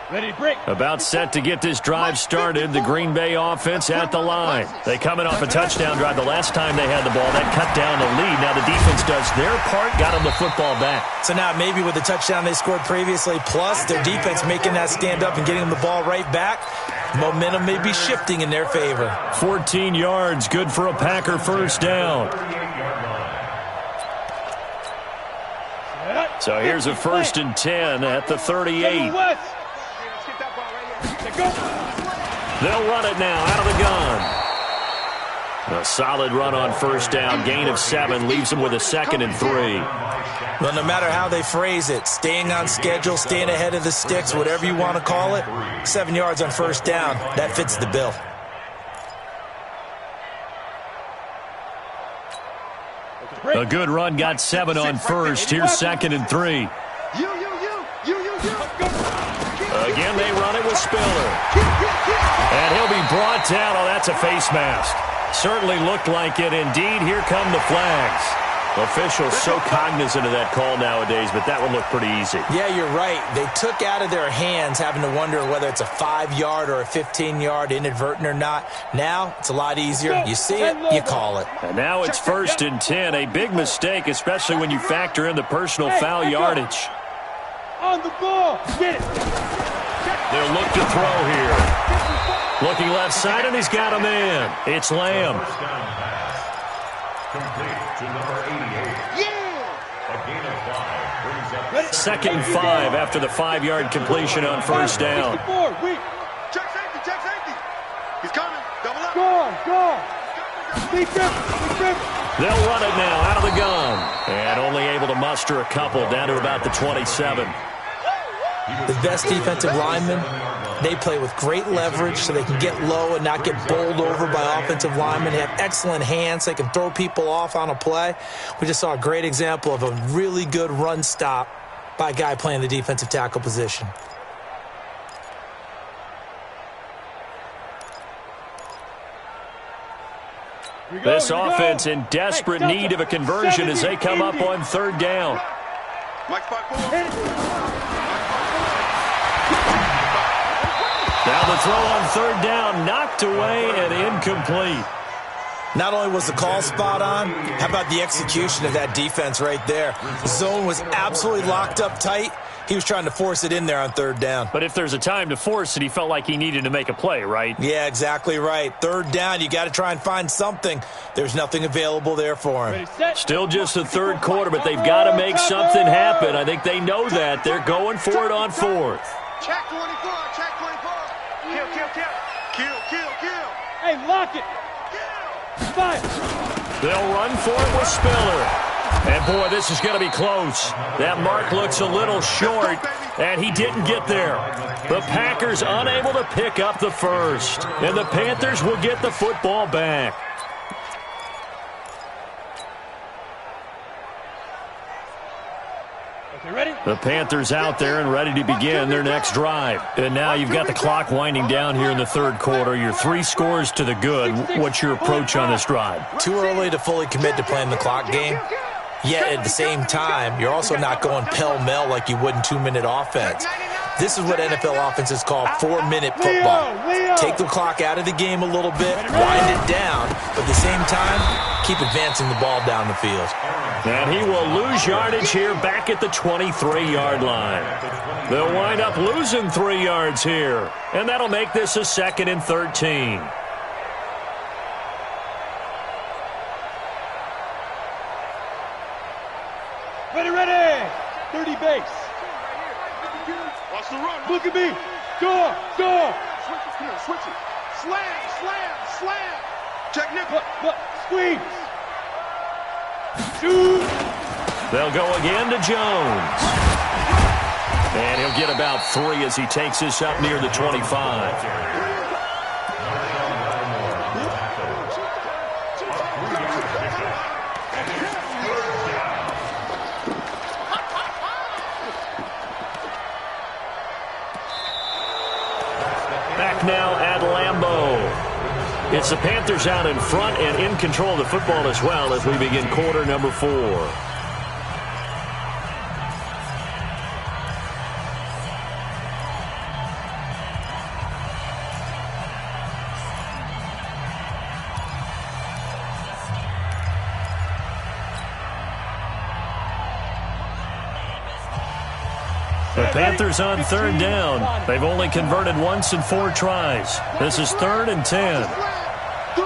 Ready to break. About set to get this drive started. The Green Bay offense at the line. They coming off a touchdown drive the last time they had the ball. That cut down the lead. Now the defense does their part, got them the football back. So now maybe with the touchdown they scored previously, plus their defense making that stand up and getting them the ball right back, momentum may be shifting in their favor. 14 yards, good for a Packer first down. So here's a 1st and 10 at the 38. They'll run it now out of the gun. A solid run on first down. Gain of 7 leaves them with a 2nd and 3. Well, no matter how they phrase it, staying on schedule, staying ahead of the sticks, whatever you want to call it, 7 yards on first down, that fits the bill. A good run, got 7 on first. Here's 2nd and 3. Again, they run it with Spiller. And he'll be brought down. Oh, that's a face mask. Certainly looked like it. Indeed, here come the flags. Officials so cognizant of that call nowadays, but that one looked pretty easy. Yeah, you're right. They took out of their hands having to wonder whether it's a 5-yard or a 15-yard, inadvertent or not. Now, it's a lot easier. You see it, you call it. And now it's 1st and 10. A big mistake, especially when you factor in the personal foul yardage. On the ball. Get it. They'll look to throw here. Looking left side, and he's got a man. It's Lamb. First down pass. Complete to number 88. Yeah! A gain of 5 brings up 2nd and 5 after the 5-yard completion on first down. Check safety. He's coming. Double up. Go. They'll run it now out of the gun. And only able to muster a couple down to about the 27. The best defensive linemen, they play with great leverage so they can get low and not get bowled over by offensive linemen. They have excellent hands. They can throw people off on a play. We just saw a great example of a really good run stop by a guy playing the defensive tackle position. This offense in desperate need of a conversion as they come up on 3rd down. Now the throw on 3rd down, knocked away and incomplete. Not only was the call spot on, how about the execution of that defense right there? The zone was absolutely locked up tight. He was trying to force it in there on 3rd down. But if there's a time to force it, he felt like he needed to make a play, right? Yeah, exactly right. 3rd down, you got to try and find something. There's nothing available there for him. Still just the 3rd quarter, but they've got to make something happen. I think they know that. They're going for it on 4th. Check 24. Kill. Hey, lock it. Fire. They'll run for it with Spiller. And, boy, this is going to be close. That mark looks a little short, and he didn't get there. The Packers unable to pick up the first, and the Panthers will get the football back. The Panthers out there and ready to begin their next drive. And now you've got the clock winding down here in the 3rd quarter. You're 3 scores to the good. What's your approach on this drive? Too early to fully commit to playing the clock game. Yet at the same time, you're also not going pell-mell like you would in 2-minute offense. This is what NFL offenses call 4-minute football. Take the clock out of the game a little bit, wind it down, but at the same time, keep advancing the ball down the field. And he will lose yardage here back at the 23-yard line. They'll wind up losing 3 yards here. And that'll make this a 2nd and 13. Ready. 30 base. Watch the run. Look at me. Door. Switch it. Slam. Check nickel. Squeeze. Shoot. They'll go again to Jones. And he'll get about 3 as he takes this up near the 25. Back now at Lambeau. It's the Panthers out in front and in control of the football as well as we begin quarter number 4. The Panthers on 3rd down. They've only converted once in 4 tries. This is 3rd and 10.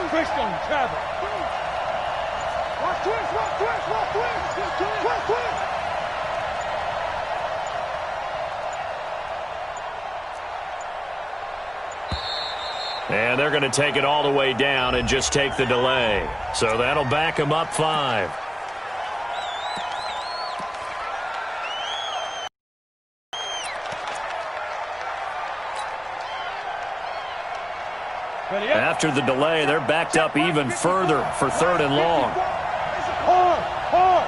Twist on travel. Watch twist. And they're going to take it all the way down and just take the delay. So that'll back them up 5. After the delay, they're backed up even further for 3rd and long. Hard.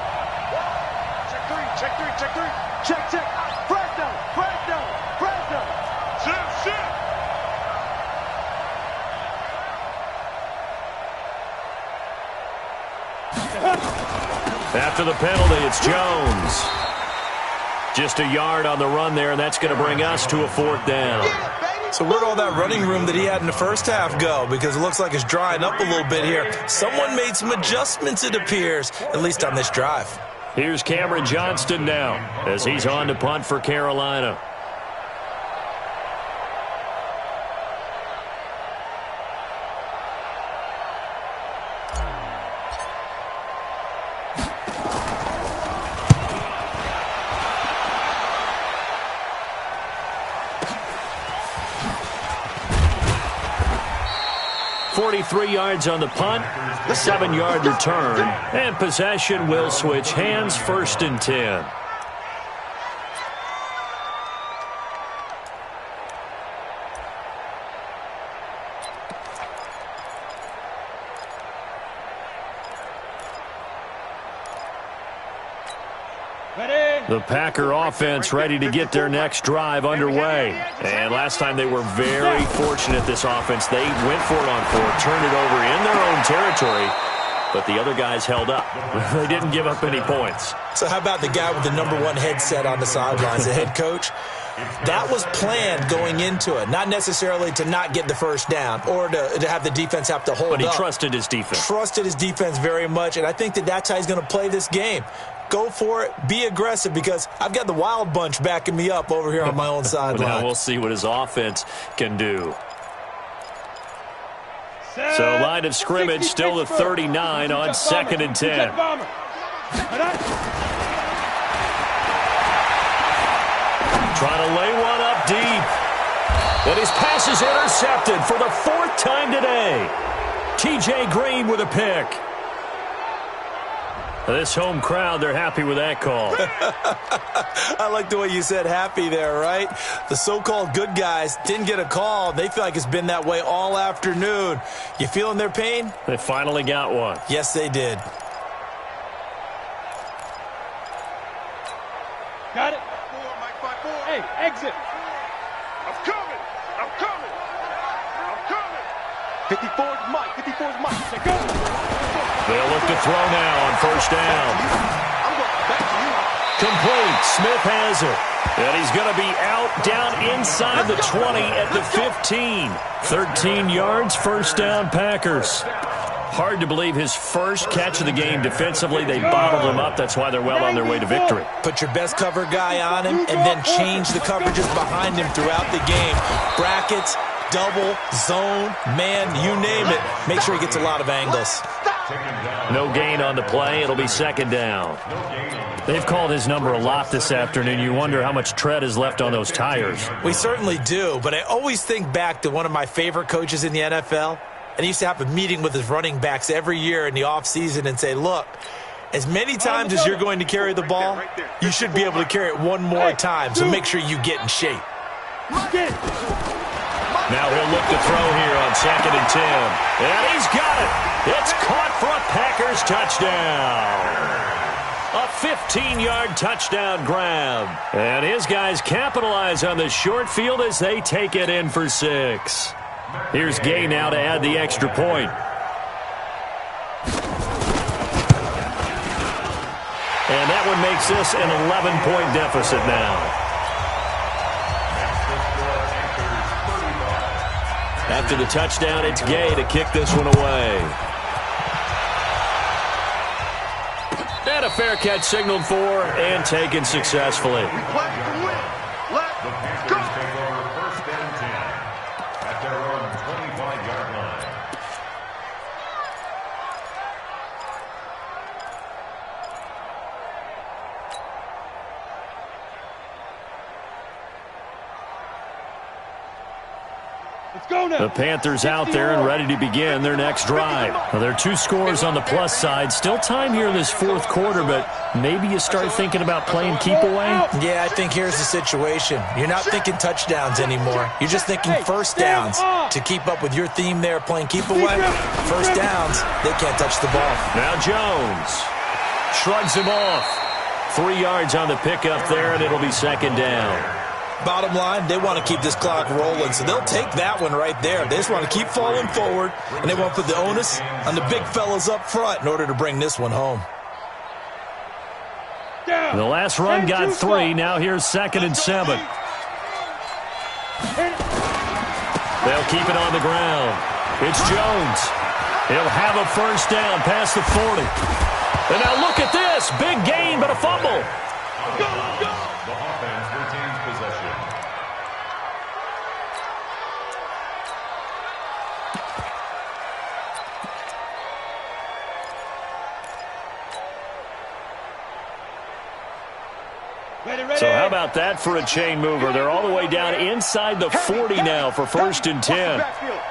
Check three. Check. Press down. Sit. After the penalty, it's Jones. Just a yard on the run there, and that's going to bring us to a 4th down. So where'd all that running room that he had in the first half go? Because it looks like it's drying up a little bit here. Someone made some adjustments, it appears, at least on this drive. Here's Cameron Johnston now as he's on to punt for Carolina. .43 yards on the punt, 7-yard return, and possession will switch hands, 1st and 10. The Packer offense ready to get their next drive underway. And last time they were very fortunate, this offense. They went for it on 4th, turned it over in their own territory, but the other guys held up. They didn't give up any points. So how about the guy with the #1 headset on the sidelines, the head coach? That was planned going into it, not necessarily to not get the first down or to have the defense have to hold up. But he trusted his defense. Trusted his defense very much, and I think that's how he's going to play this game. Go for it. Be aggressive, because I've got the wild bunch backing me up over here on my own sideline. Now we'll see what his offense can do. So line of scrimmage still the 39 on 2nd and 10. Trying to lay one up deep. And his pass is intercepted for the 4th time today. T.J. Green with a pick. This home crowd, they're happy with that call. I like the way you said happy there, right? The so-called good guys didn't get a call. They feel like it's been that way all afternoon. You feeling their pain? They finally got one. Yes, they did. Got it. 5-4. Hey, exit. I'm coming. 54's Mike. Check go. They'll look to throw now on 1st down. I'm going back to you. Complete. Smith has it. And he's going to be out down inside the 20 at the 15. 13 yards, 1st down Packers. Hard to believe his first catch of the game defensively. They bottled him up. That's why they're well on their way to victory. Put your best cover guy on him and then change the coverages behind him throughout the game. Brackets, double, zone, man, you name it. Make sure he gets a lot of angles. No gain on the play. It'll be second down. They've called his number a lot this afternoon. You wonder how much tread is left on those tires. We certainly do, but I always think back to one of my favorite coaches in the NFL. And he used to have a meeting with his running backs every year in the offseason and say, look, as many times as you're going to carry the ball, you should be able to carry it one more time, so make sure you get in shape. Now he'll look to throw here on 2nd and 10. And he's got it. It's caught for a Packers touchdown. A 15-yard touchdown grab. And his guys capitalize on the short field as they take it in for 6. Here's Gay now to add the extra point. And that one makes this an 11-point deficit now. After the touchdown, it's Gay to kick this one away. And a fair catch signaled for and taken successfully. The Panthers out there and ready to begin their next drive. Well, there are 2 scores on the plus side. Still time here in this 4th quarter, but maybe you start thinking about playing keep away? Yeah, I think here's the situation. You're not thinking touchdowns anymore. You're just thinking first downs. To keep up with your theme there, playing keep away, first downs, they can't touch the ball. Now Jones shrugs him off. 3 yards on the pickup there, and it'll be second down. Bottom line, they want to keep this clock rolling, so they'll take that one right there. They just want to keep falling forward, and they want to put the onus on the big fellas up front in order to bring this one home. The last run got 3. Now here's 2nd and 7. They'll keep it on the ground. It's Jones. He'll have a first down past the 40. And now look at this. Big gain, but a fumble. Go, go. The offense retains possession. So how about that for a chain mover? They're all the way down inside the 40 now for 1st and 10.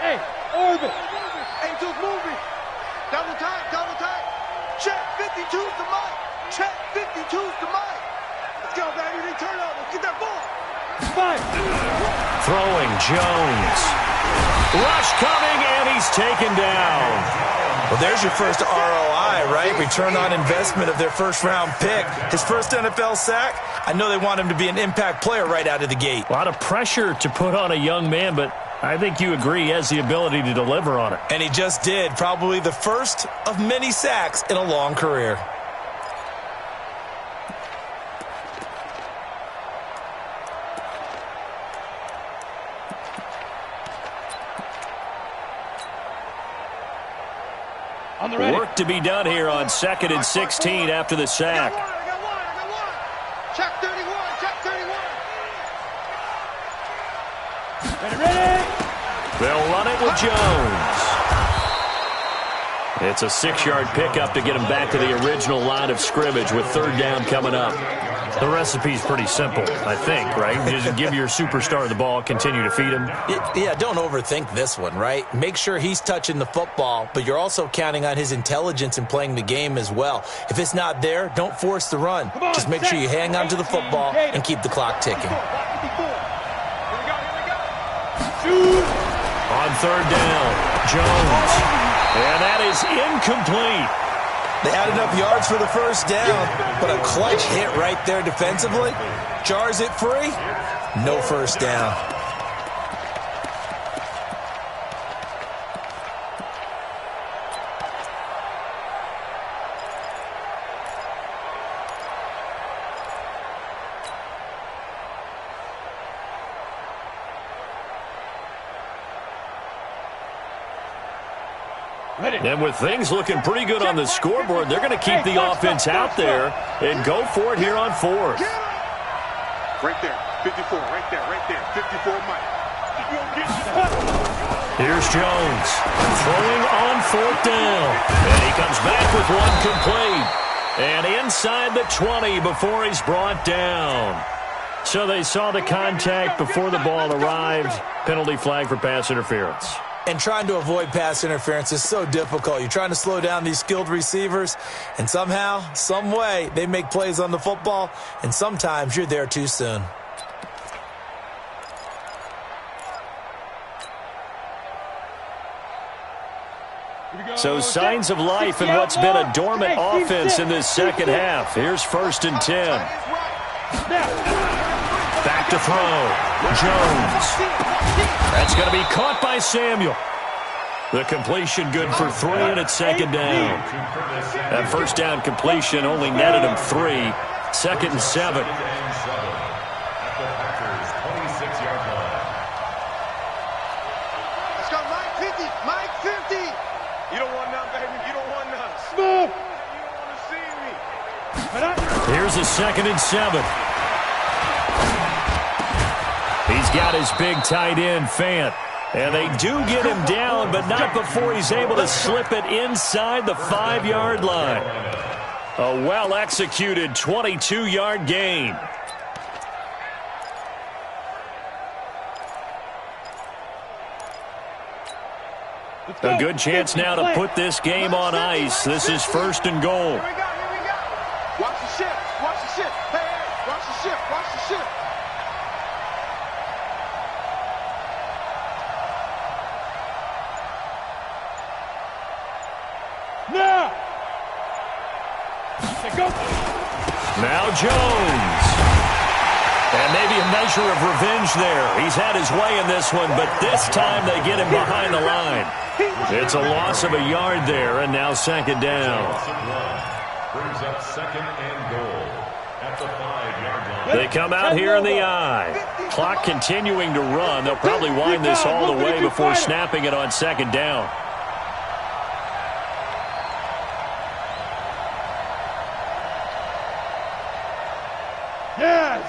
Hey, orbit. Angels moving. Double time, double time. Check 52's the mic. Check 52's the mic. Let's go, baby. They turn up. Let's get that ball. Five. Throwing Jones. Rush coming, and he's taken down. Well, there's your first ROI, right? Return on investment of their first-round pick. His first NFL sack. I know they want him to be an impact player right out of the gate. A lot of pressure to put on a young man, but I think you agree he has the ability to deliver on it. And he just did. Probably the first of many sacks in a long career. Work to be done here on 2nd and 16 after the sack. I got one. Check 31, check 31. Ready. They'll run it with Jones. It's a 6-yard pickup to get him back to the original line of scrimmage with 3rd down coming up. The recipe's pretty simple, I think, right? Just give your superstar the ball, continue to feed him. Yeah, don't overthink this one, right? Make sure he's touching the football, but you're also counting on his intelligence in playing the game as well. If it's not there, don't force the run. Just make sure you hang on to the football and keep the clock ticking. On 3rd down, Jones. And that is incomplete. They had enough yards for the first down, but a clutch hit right there defensively. Jars it free. No first down. And with things looking pretty good on the scoreboard, they're going to keep the offense out there and go for it here on fourth. Right there, 54, right there, 54 Mike. Here's Jones throwing on fourth down. And he comes back with one complete. And inside the 20 before he's brought down. So they saw the contact before the ball arrived. Penalty flag for pass interference. And trying to avoid pass interference is so difficult. You're trying to slow down these skilled receivers, and somehow, some way, they make plays on the football, and sometimes you're there too soon. So signs of life in what's been a dormant offense in this second half. Here's 1st and 10. Back to throw. Jones. That's going to be caught by Samuel. The completion good for 3, and it's 2nd down. That first down completion only netted him 3. 2nd and 7. Let's go, Mike 50, Mike 50. You don't want none, baby. You don't want none. Move. You don't want to see me. Here's a 2nd and 7. He's got his big tight end, Fant. And they do get him down, but not before he's able to slip it inside the 5-yard line. A well-executed 22-yard gain. A good chance now to put this game on ice. This is 1st and goal. Here we go, here we go. Watch the shift, watch the shift. Hey, watch the shift, watch the shift. Now. Go. Now Jones. And maybe a measure of revenge there. He's had his way in this one, but this time they get him behind the line. It's a loss of a yard there, and now 2nd down. Brings up 2nd and goal at the 5-yard line. They come out here in the I. Clock continuing to run. They'll probably wind this all the way before snapping it on 2nd down.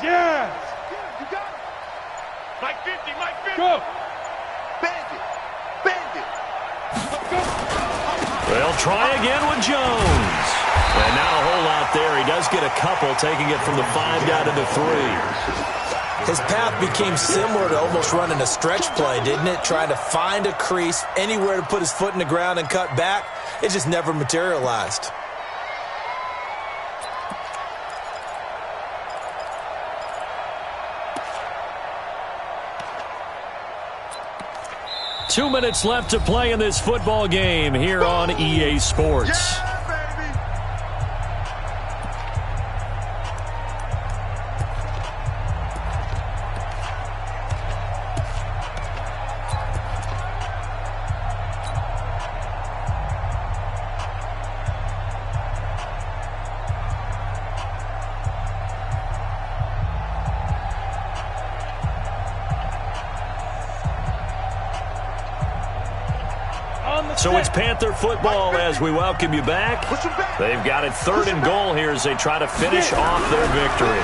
Yes. You got it. Mike 50, Mike 50. Go. Bandit, bandit. Go. They'll try again with Jones. And not a whole lot there. He does get a couple, taking it from the 5 down to the 3. His path became similar to almost running a stretch play, didn't it? Trying to find a crease, anywhere to put his foot in the ground and cut back. It just never materialized. Two minutes left to play in this football game here on EA Sports. So it's Panther football as we welcome you back. They've got it 3rd and goal here as they try to finish off their victory.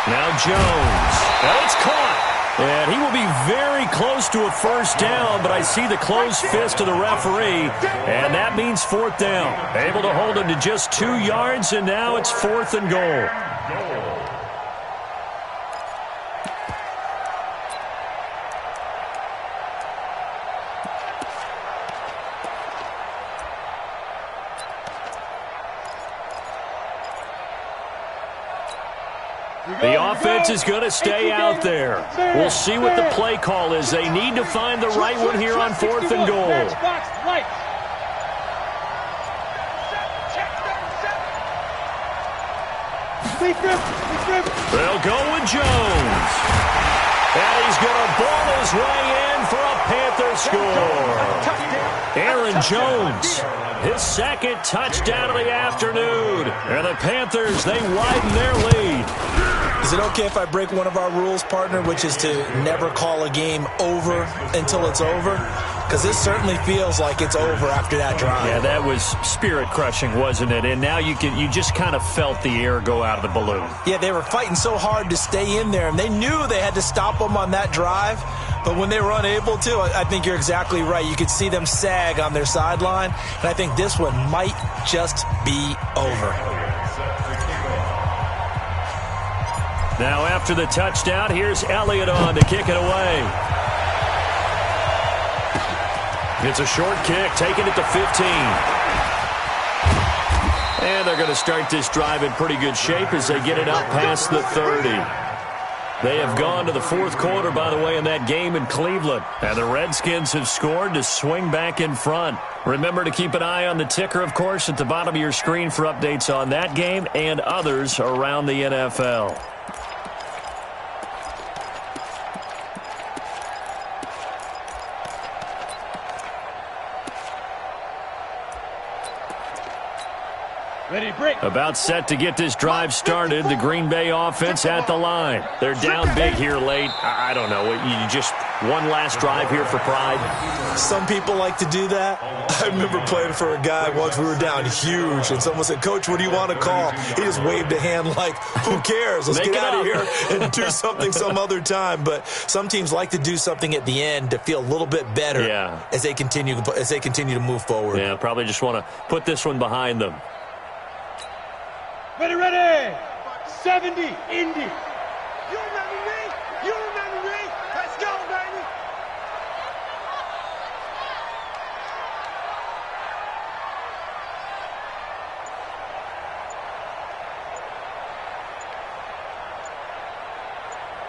Now Jones. Now it's caught. And he will be very close to a 1st down, but I see the closed fist of the referee, and that means 4th down. Able to hold him to just 2 yards, and now it's 4th and goal. The offense is going to stay out there. We'll see what the play call is. They need to find the right one here on 4th and goal. They'll go with Jones. And he's going to ball his way in for a Panther score. Aaron Jones, his 2nd touchdown of the afternoon. And the Panthers, they widen their lead. Is it okay if I break one of our rules, partner, which is to never call a game over until it's over? because this certainly feels like it's over after that drive. Yeah, that was spirit-crushing, wasn't it? And now you just kind of felt the air go out of the balloon. Yeah, they were fighting so hard to stay in there, and they knew they had to stop them on that drive. But when they were unable to, I think you're exactly right. You could see them sag on their sideline, and I think this one might just be over. Now after the touchdown, here's Elliott on to kick it away. It's a short kick, taking it to 15. And they're going to start this drive in pretty good shape as they get it up past the 30. They have gone to the fourth quarter, by the way, in that game in Cleveland. And the Redskins have scored to swing back in front. Remember to keep an eye on the ticker, of course, at the bottom of your screen for updates on that game and others around the NFL. Ready, break. About set to get this drive started. The Green Bay offense at the line. They're down big here late. I don't know. You just one last drive here for pride. Some people like to do that. I remember playing for a guy once. We were down huge, and someone said, "Coach, what do you want to call?" He just waved a hand like, "Who cares? Let's get out of here and do something some other time." But some teams like to do something at the end to feel a little bit better as they continue to move forward. Yeah, probably just want to put this one behind them. Ready, ready. 70, Indy. You remember me? You remember me? Let's go, baby.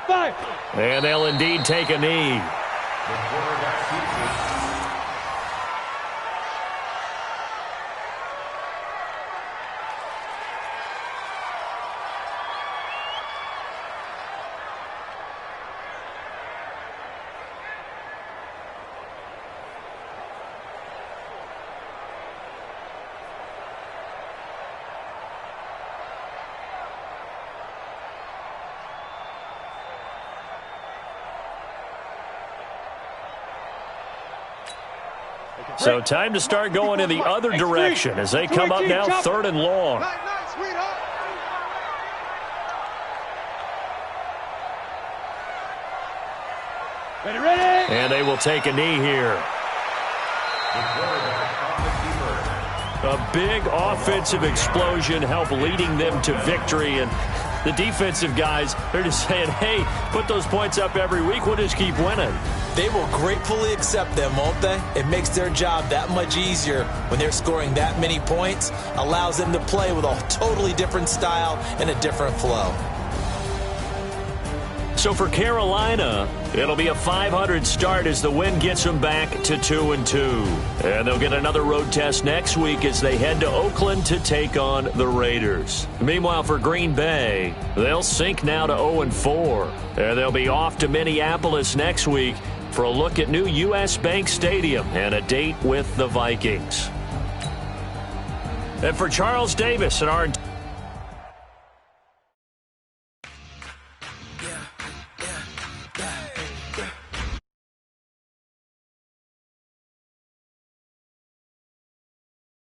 Five. And they'll indeed take a knee. The quarterback keeps it. So time to start going in the other direction as they come up now 3rd and long. Night, sweetheart. Ready, ready. And they will take a knee here. A big offensive explosion helped leading them to victory. And the defensive guys, they're just saying, hey, put those points up every week. We'll just keep winning. They will gratefully accept them, won't they? It makes their job that much easier when they're scoring that many points. Allows them to play with a totally different style and a different flow. So for Carolina, it'll be a 500 start as the win gets them back to 2-2. And they'll get another road test next week as they head to Oakland to take on the Raiders. Meanwhile, for Green Bay, they'll sink now to 0-4. And they'll be off to Minneapolis next week for a look at new U.S. Bank Stadium and a date with the Vikings. And for Charles Davis and our